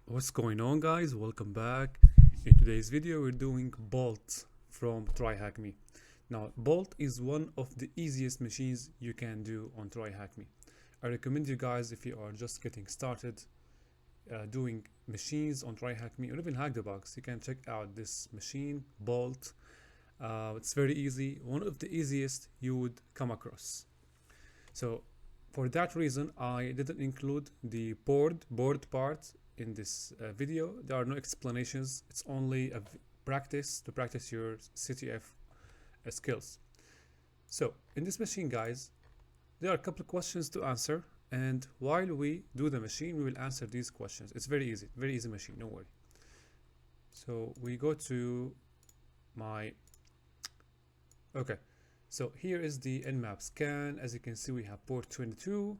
What's going on, guys? Welcome back. In today's video we're doing Bolt from TryHackMe. Now Bolt is one of the easiest machines you can do on TryHackMe. I recommend you guys, if you are just getting started doing machines on TryHackMe or even Hack the Box, you can check out this machine Bolt. It's very easy, one of the easiest you would come across. So for that reason I didn't include the board part in this video. There are no explanations. It's only a practice to practice your CTF skills. So in this machine, guys, there are a couple of questions to answer, and while we do the machine we will answer these questions. It's very easy machine, don't worry. So we go to my so here is the nmap scan. As you can see, we have port 22,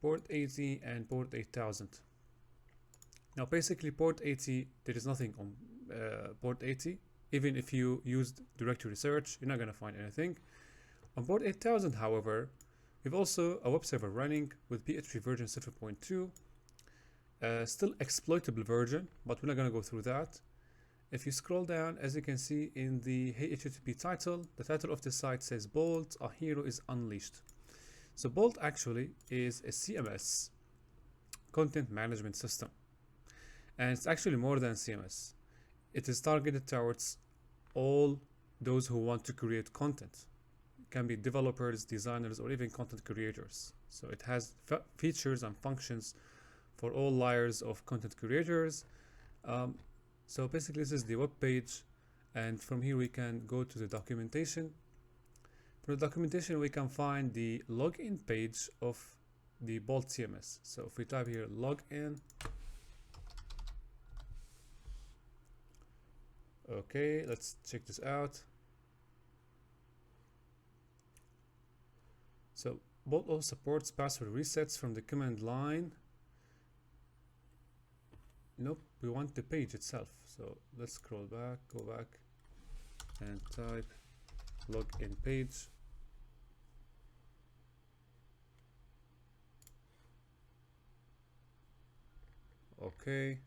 port 80 and port 8000. Now basically port 80, there is nothing on port 80. Even if you used directory search, you're not going to find anything. On port 8000, however, we've also a web server running with PHP version 7.2. Still exploitable version, but we're not going to go through that. If you scroll down, as you can see in the HTTP title, the title of the site says Bolt, a hero is unleashed. So Bolt actually is a CMS, content management system. And it's actually more than CMS. It is targeted towards all those who want to create content. It can be developers, designers, or even content creators. So it has features and functions for all layers of content creators. So basically this is the web page, and from here we can go to the documentation. From the documentation we can find the login page of the Bolt CMS. So if we type here login, okay, let's check this out. So Bolt also supports password resets from the command line. Nope, we want the page itself. So let's scroll back, go back and type login page. Okay.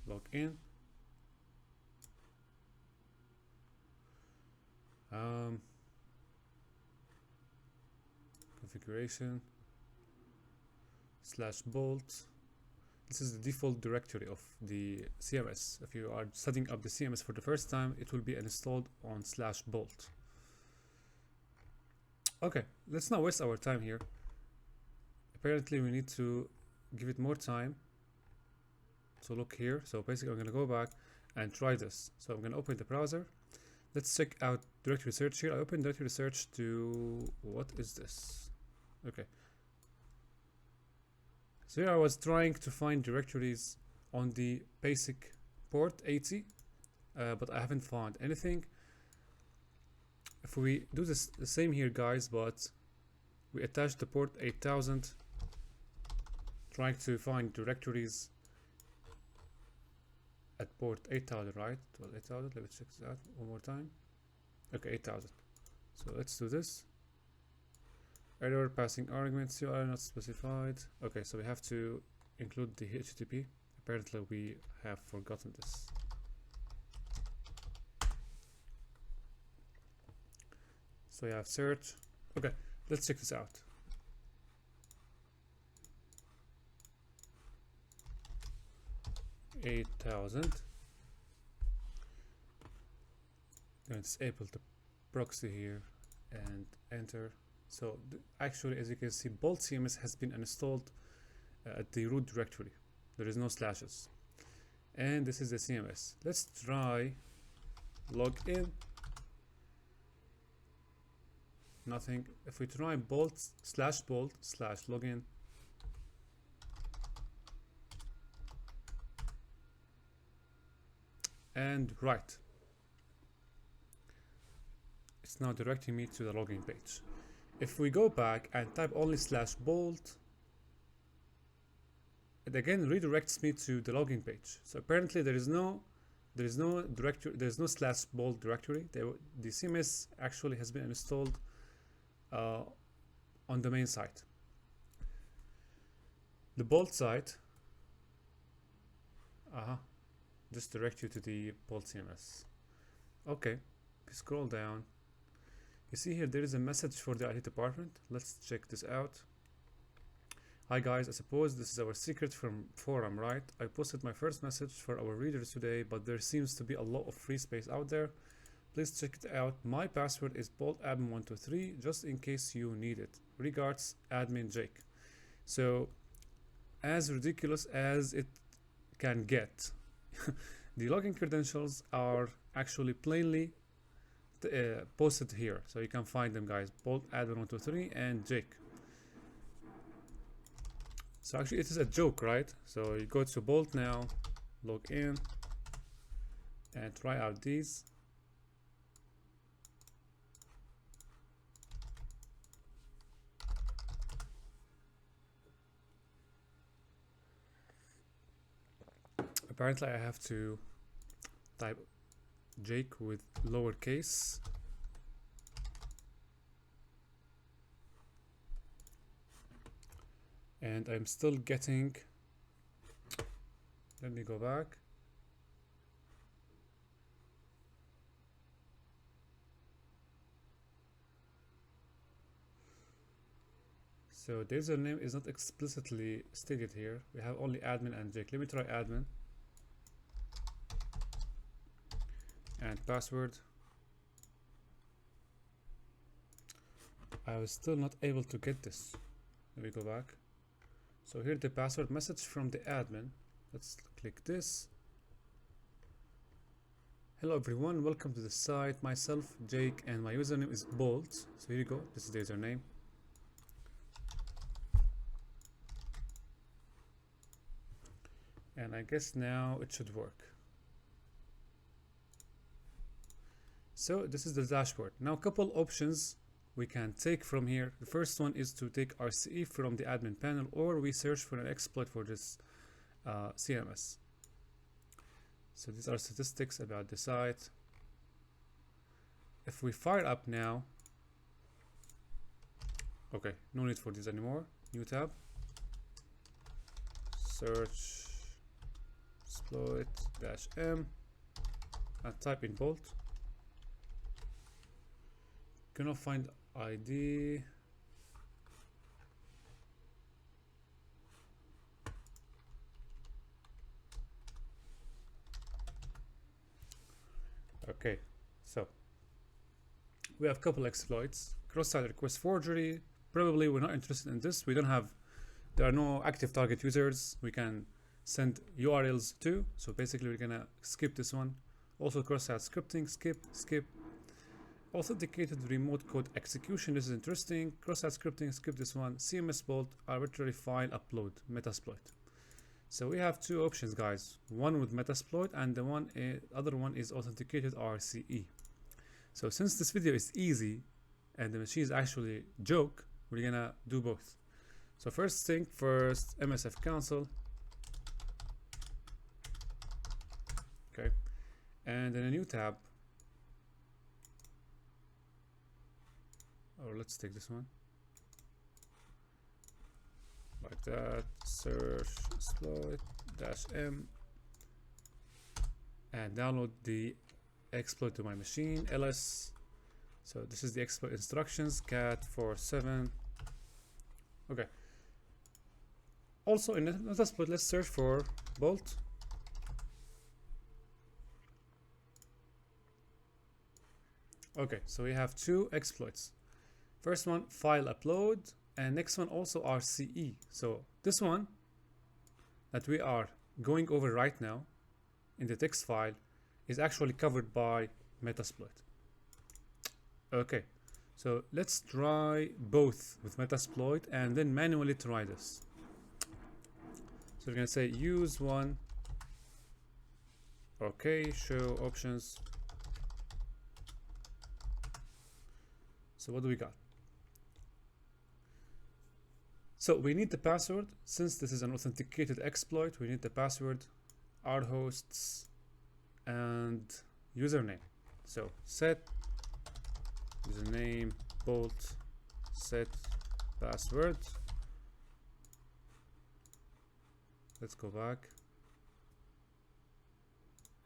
Log in. Configuration /Bolt. This is the default directory of the CMS. If you are setting up the CMS for the first time, it will be installed on /Bolt. Okay, let's not waste our time here. Apparently we need to give it more time. So look here. So basically I'm going to go back and try this. So I'm going to open the browser. Let's check out directory search here. I opened directory search to, what is this? Okay. So here I was trying to find directories on the basic port 80, but I haven't found anything. If we do this the same here, guys, but we attach the port 8000, trying to find directories at port 8000, right? Well, 8000, let me check this out one more time. Okay, 8000. So let's do this. Error, passing arguments are not specified. Okay, so we have to include the HTTP. Apparently we have forgotten this. So you have search. Okay, let's check this out. $8,000. Going to disable the proxy here and enter. So actually, as you can see, Bolt CMS has been installed at the root directory. There is no slashes. And this is the CMS. Let's try login. Nothing. If we try Bolt /login. And right. It's now directing me to the login page. If we go back and type only /bolt, it again redirects me to the login page. So apparently there is no directory, there is no /bolt directory. The CMS actually has been installed on the main site. The bolt site just direct you to the bolt CMS. Okay, if you scroll down, you see here there is a message for the IT department. Let's check this out. Hi guys, I suppose this is our secret from forum, right? I posted my first message for our readers today, but there seems to be a lot of free space out there. Please check it out. My password is boltadmin123, just in case you need it. Regards, admin Jake. So, as ridiculous as it can get, the login credentials are actually plainly posted here, so you can find them, guys. boltadmin123 and Jake. So actually it is a joke, right? So you go to Bolt now, log in, and try out these. Apparently I have to type Jake with lowercase. And I'm still getting, let me go back. So the username is not explicitly stated here. We have only admin and Jake. Let me try admin. And password. I was still not able to get this. Let me go back. So here the password message from the admin. Let's click this. Hello everyone, welcome to the site. Myself, Jake, and my username is Bolt. So here you go, this is the username. And I guess now it should work. So this is the dashboard. Now a couple options we can take from here. The first one is to take RCE from the admin panel, or we search for an exploit for this CMS. So these are statistics about the site. If we fire up now, okay, no need for this anymore. New tab, search exploit -m, and type in Bolt. Cannot find ID. Okay, so we have a couple exploits. Cross-site request forgery. Probably we're not interested in this. We don't have, there are no active target users we can send URLs to. So basically we're gonna skip this one. Also cross-site scripting, skip. Authenticated remote code execution, this is interesting. Cross-site scripting, skip this one. CMS Bolt, arbitrary file upload, Metasploit. So we have two options, guys. One with Metasploit, and the other one is authenticated RCE. So since this video is easy and the machine is actually a joke, we're gonna do both. So first thing first, MSF console. Okay, and in a new tab, or let's take this one like that, search exploit -m, and download the exploit to my machine, ls. So this is the exploit instructions, cat 47. Okay, also in Metasploit, let's search for Bolt. Okay, so we have two exploits. First one, file upload, and next one also RCE. So this one that we are going over right now in the text file is actually covered by Metasploit. Okay, so let's try both with Metasploit and then manually try this. So we're gonna say use one. Okay, show options. So what do we got? So we need the password. Since this is an authenticated exploit, we need the password, our hosts, and username. So set username bolt set password. Let's go back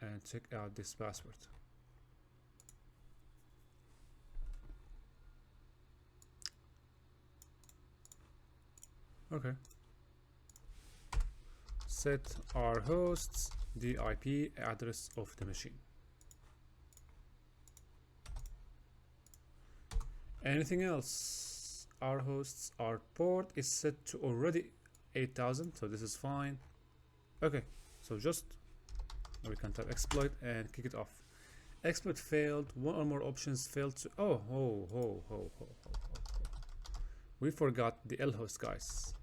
and check out this password. Okay. Set our hosts the IP address of the machine. Anything else? Our hosts, our port is set to already 8000, so this is fine. Okay, so just we can type exploit and kick it off. Exploit failed. One or more options failed to. We forgot the lhost, guys.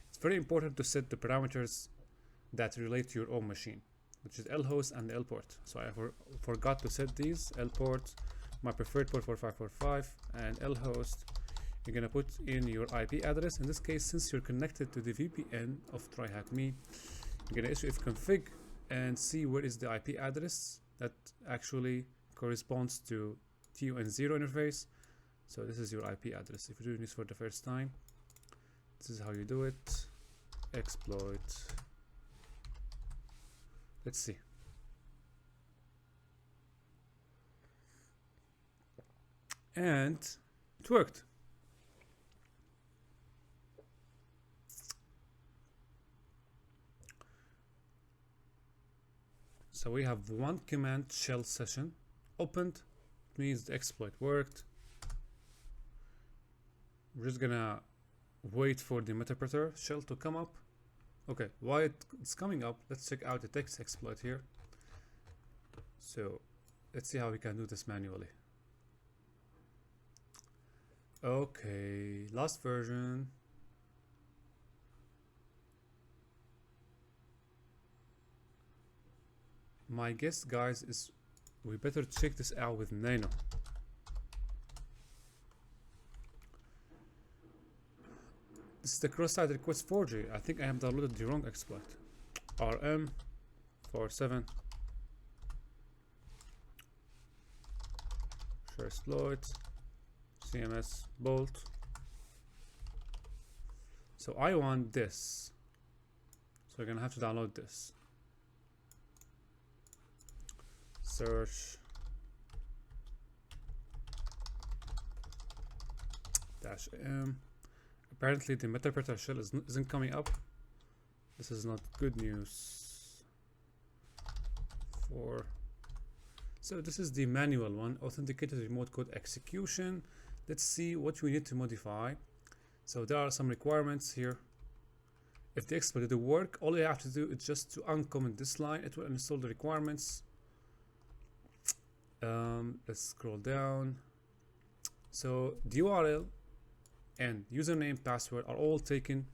It's very important to set the parameters that relate to your own machine, which is lhost and lport. So I forgot to set these. Lport, my preferred port 4545, and lhost. You're gonna put in your IP address. In this case, since you're connected to the VPN of TryHackMe, you're gonna issue if config and see where is the IP address that actually corresponds to TUN0 interface. So this is your IP address. If you're doing this for the first time, this is how you do it. Exploit. Let's see. And it worked. So we have one command shell session opened. It means the exploit worked. We're just gonna wait for the interpreter shell to come up. Okay, while it's coming up, let's check out the text exploit here. So let's see how we can do this manually. Okay, last version. My guess, guys, is we better check this out with Nano. This is the cross-site request forgery. I think I have downloaded the wrong exploit. RM47 share exploit CMS bolt. So I want this. So we're gonna have to download this. Search -m. Apparently the interpreter shell isn't coming up. This is not good news. So this is the manual one, authenticated remote code execution. Let's see what we need to modify. So there are some requirements here. If the exploit didn't work, all you have to do is just to uncomment this line. It will install the requirements. Let's scroll down. So the URL and username password are all taken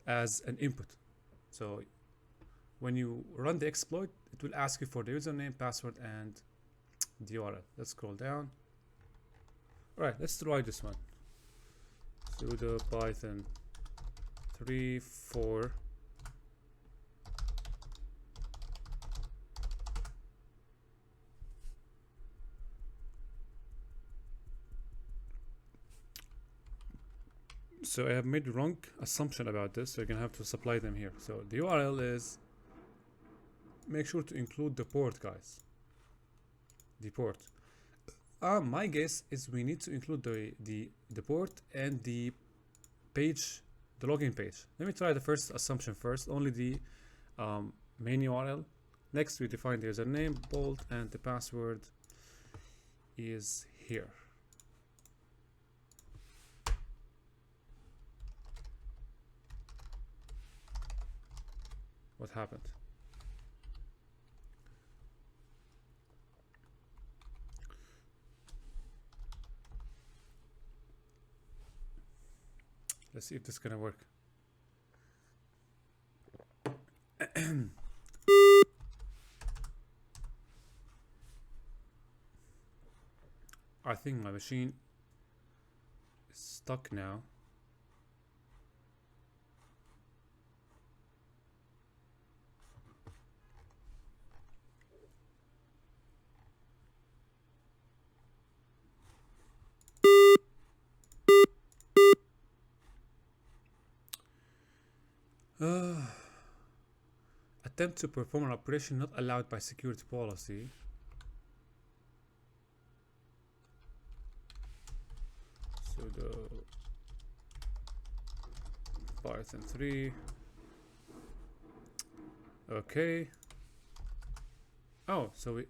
as an input. So when you run the exploit, it will ask you for the username, password, and the URL. Let's scroll down. All right, let's try this one. Sudo python 3.4 So I have made the wrong assumption about this, so you're gonna have to supply them here. So the URL is, make sure to include the port, guys. The port. My guess is we need to include the port and the page, the login page. Let me try the first assumption first, only the main URL. Next we define the username, bolt, and the password is here. What happened? Let's see if this is gonna work. I think my machine is stuck now. Attempt to perform an operation not allowed by security policy. Sudo Python 3. Okay. Oh, so it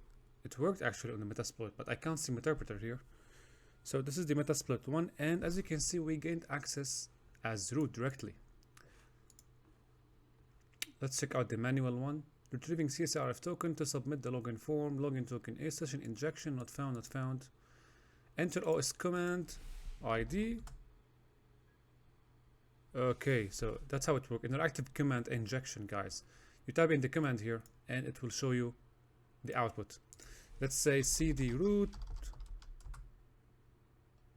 worked actually on the Metasploit, but I can't see Meterpreter here. So this is the Metasploit one, and as you can see, we gained access as root directly. Let's check out the manual one. Retrieving CSRF token to submit the login form. Login token A session injection not found, not found. Enter OS command ID. Okay, so that's how it works. Interactive command injection, guys. You type in the command here and it will show you the output. Let's say cd root.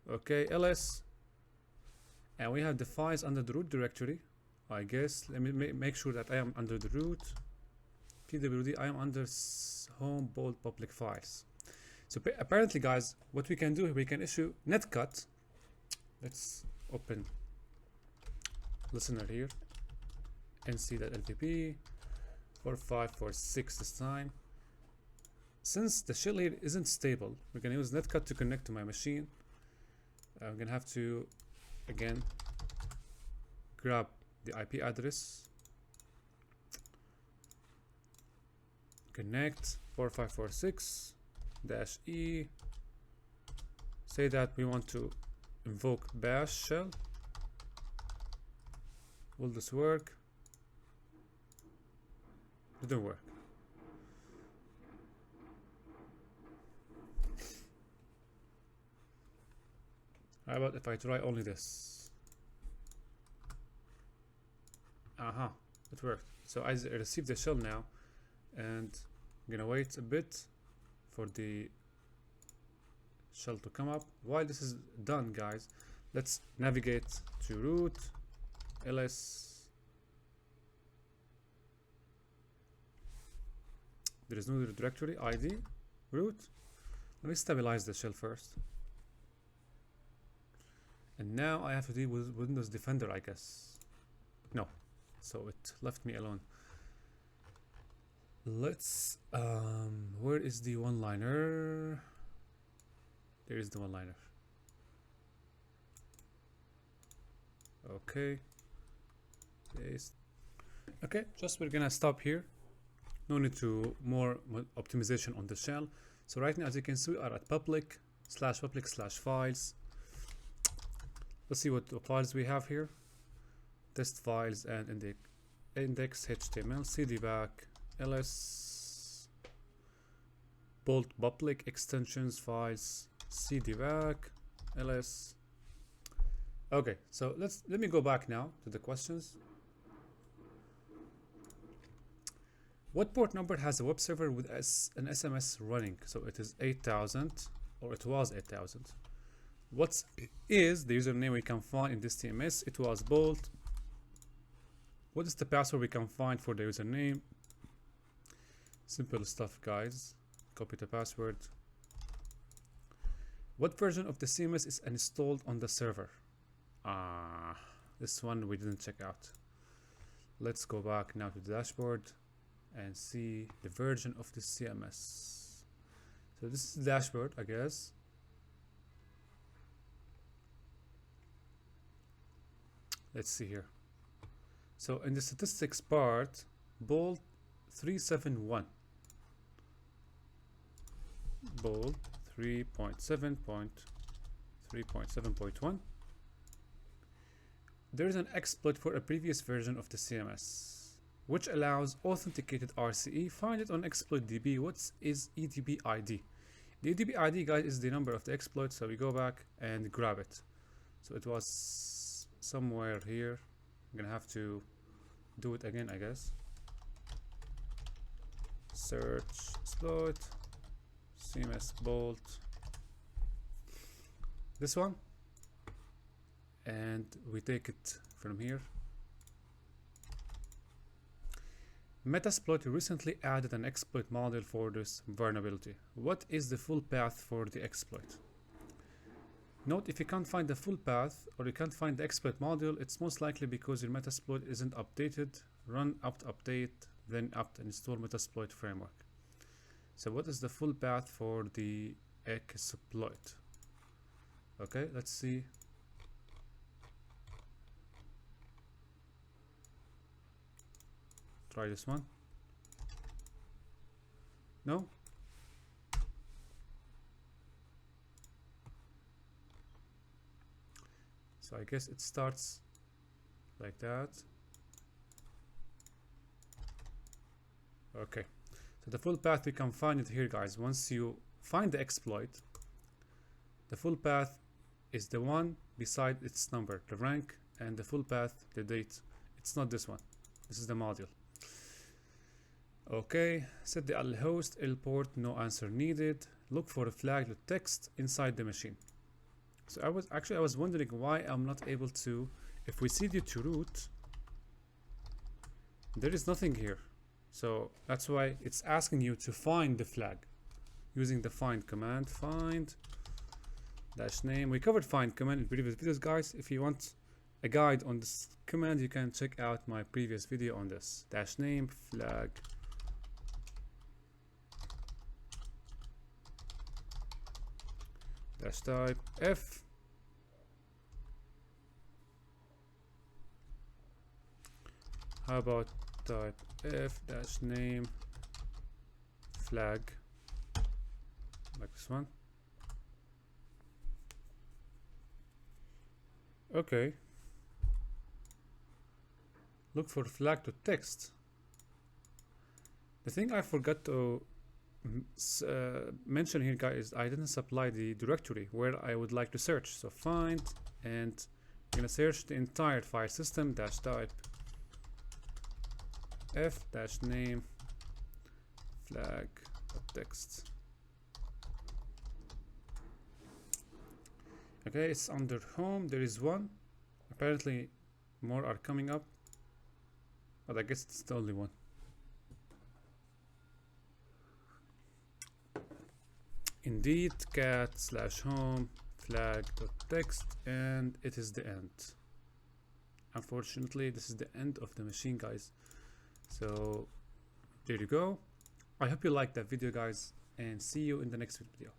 Okay, ls. And we have the files under the root directory. I guess let me make sure that I am under the root. pwd, I am under home bold public files. So apparently, guys, what we can do here, we can issue netcat. Let's open listener here and see that LPP 4546 this time. Since the shell here isn't stable, we're gonna use netcat to connect to my machine. I'm gonna have to again grab the IP address, connect 4546-E, say that we want to invoke bash shell. Will this work? Didn't work. How about if I try only this? It worked. So I received the shell now, and I'm gonna wait a bit for the shell to come up. While this is done, guys, let's navigate to root ls. There is no directory ID root. Let me stabilize the shell first. And now I have to deal with Windows Defender, I guess. No. So it left me alone. Let's where is the one-liner? There is the one-liner. Okay. Okay, just we're gonna stop here. No need to more optimization on the shell. So right now, as you can see, we are at public/files. Let's see what files we have here. Test files and index HTML, cdback, ls, bold public extensions files, cdback, ls. Okay, so let me go back now to the questions. What port number has a web server with an SMS running? So it is 8000, or it was 8000. What is the username we can find in this CMS? It was bold. What is the password we can find for the username? Simple stuff, guys. Copy the password. What version of the CMS is installed on the server? This one we didn't check out. Let's go back now to the dashboard and see the version of the CMS. So this is the dashboard, I guess. Let's see here. So in the statistics part, bold 371, bold 3.7.3.7.1. There is an exploit for a previous version of the CMS, which allows authenticated RCE. Find it on exploit.db. What is EDB ID? The EDB ID, guys, is the number of the exploit. So we go back and grab it. So it was somewhere here. I'm gonna have to do it again, I guess. Search exploit CMS bolt, this one, and we take it from here. Metasploit recently added an exploit model for this vulnerability. What is the full path for the exploit? Note, if you can't find the full path or you can't find the exploit module, it's most likely because your Metasploit isn't updated. Run apt update, then apt install Metasploit framework. So what is the full path for the exploit? Okay, let's see. Try this one. No? So I guess it starts like that. Okay, so the full path, we can find it here, guys. Once you find the exploit, the full path is the one beside its number, the rank, and the full path, the date. It's not this one. This is the module. Okay, set the al host, L port, no answer needed. Look for a flagged text inside the machine. So I was wondering why I'm not able to, if we cd to root, there is nothing here. So that's why it's asking you to find the flag using the find command. Find dash name. We covered find command in previous videos, guys. If you want a guide on this command, you can check out my previous video on this. Dash name flag. Dash type f. How about type f dash name flag, like this one. Okay, look for flag to text. The thing I forgot to mention here, guys, I didn't supply the directory where I would like to search. So find, and I'm gonna search the entire file system dash type f dash name flag text. Okay, it's under home. There is one. Apparently more are coming up, but I guess it's the only one. Indeed, cat slash home flag dot text, and it is the end. Unfortunately, this is the end of the machine, guys. So there you go. I hope you liked that video, guys, and see you in the next video.